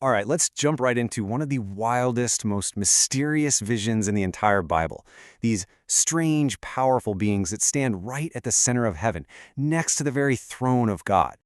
All right, let's jump right into one of the wildest, most mysterious visions in the entire Bible. These strange, powerful beings that stand right at the center of heaven, next to the very throne of God.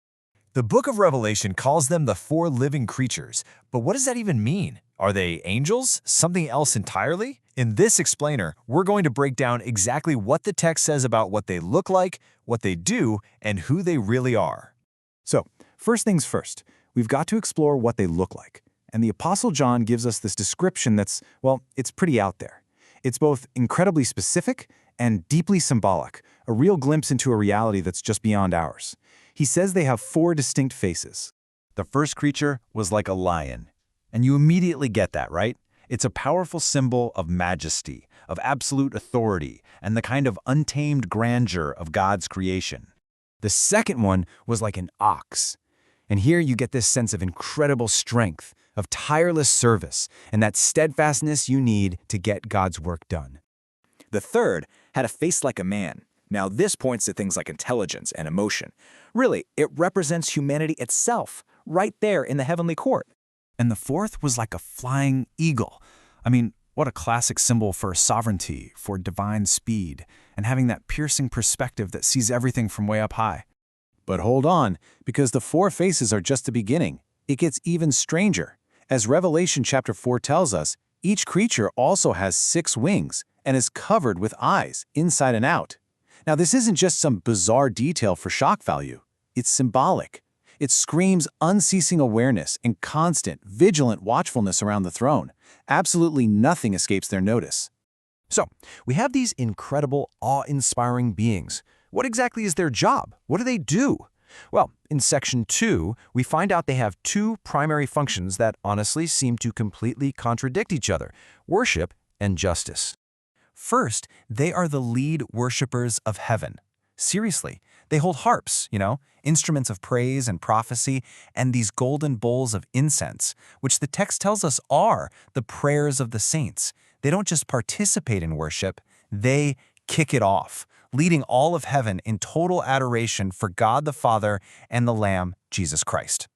The book of Revelation calls them the four living creatures, but what does that even mean? Are they angels? Something else entirely? In this explainer, we're going to break down exactly what the text says about what they look like, what they do, and who they really are. So, first things first, we've got to explore what they look like. And the Apostle John gives us this description that's, well, it's pretty out there. It's both incredibly specific and deeply symbolic, a real glimpse into a reality that's just beyond ours. He says they have four distinct faces. The first creature was like a lion. And you immediately get that, right? It's a powerful symbol of majesty, of absolute authority, and the kind of untamed grandeur of God's creation. The second one was like an ox. And here you get this sense of incredible strength, of tireless service, and that steadfastness you need to get God's work done. The third had a face like a man. Now this points to things like intelligence and emotion. Really, it represents humanity itself, right there in the heavenly court. And the fourth was like a flying eagle. I mean, what a classic symbol for sovereignty, for divine speed, and having that piercing perspective that sees everything from way up high. But hold on, because the four faces are just the beginning. It gets even stranger. As Revelation chapter 4 tells us, each creature also has 6 wings and is covered with eyes, inside and out. Now, this isn't just some bizarre detail for shock value. It's symbolic. It screams unceasing awareness and constant, vigilant watchfulness around the throne. Absolutely nothing escapes their notice. So, we have these incredible, awe-inspiring beings. What exactly is their job? What do they do? Well, in section 2, we find out they have 2 primary functions that honestly seem to completely contradict each other: worship and justice. First, they are the lead worshipers of heaven. Seriously, they hold harps, instruments of praise and prophecy, and these golden bowls of incense, which the text tells us are the prayers of the saints. They don't just participate in worship, they kick it off, leading all of heaven in total adoration for God the Father and the Lamb, Jesus Christ.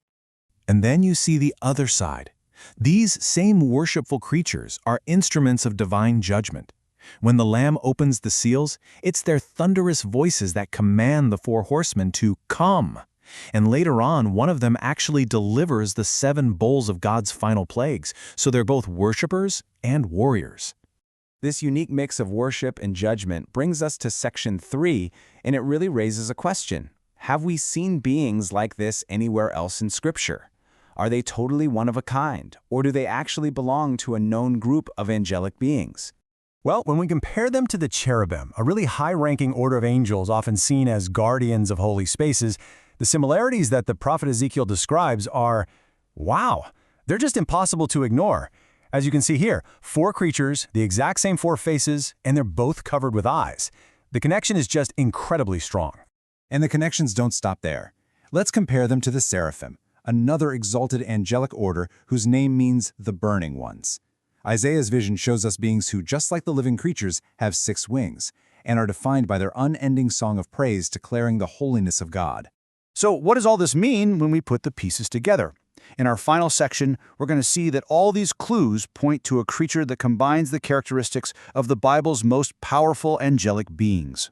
And then you see the other side. These same worshipful creatures are instruments of divine judgment. When the Lamb opens the seals, it's their thunderous voices that command the 4 horsemen to come. And later on, one of them actually delivers the 7 bowls of God's final plagues, so they're both worshipers and warriors. This unique mix of worship and judgment brings us to section 3, and it really raises a question. Have we seen beings like this anywhere else in Scripture? Are they totally one of a kind, or do they actually belong to a known group of angelic beings? Well, when we compare them to the cherubim, a really high-ranking order of angels often seen as guardians of holy spaces, the similarities that the prophet Ezekiel describes are, wow, they're just impossible to ignore. As you can see here, 4 creatures, the exact same 4 faces, and they're both covered with eyes. The connection is just incredibly strong. And the connections don't stop there. Let's compare them to the seraphim, another exalted angelic order whose name means the burning ones. Isaiah's vision shows us beings who, just like the living creatures, have 6 wings, and are defined by their unending song of praise declaring the holiness of God. So what does all this mean when we put the pieces together? In our final section, we're going to see that all these clues point to a creature that combines the characteristics of the Bible's most powerful angelic beings.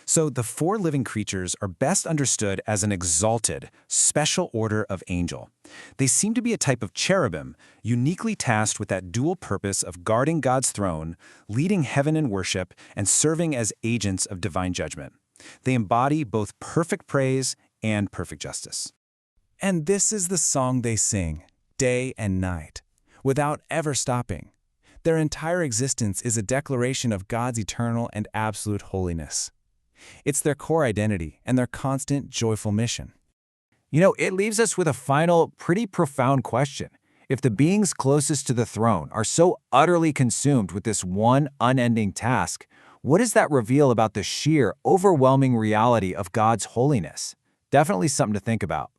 So the 4 living creatures are best understood as an exalted, special order of angel. They seem to be a type of cherubim, uniquely tasked with that dual purpose of guarding God's throne, leading heaven in worship, and serving as agents of divine judgment. They embody both perfect praise and perfect justice. And this is the song they sing, day and night, without ever stopping. Their entire existence is a declaration of God's eternal and absolute holiness. It's their core identity and their constant, joyful mission. It leaves us with a final, pretty profound question. If the beings closest to the throne are so utterly consumed with this one unending task, what does that reveal about the sheer, overwhelming reality of God's holiness? Definitely something to think about.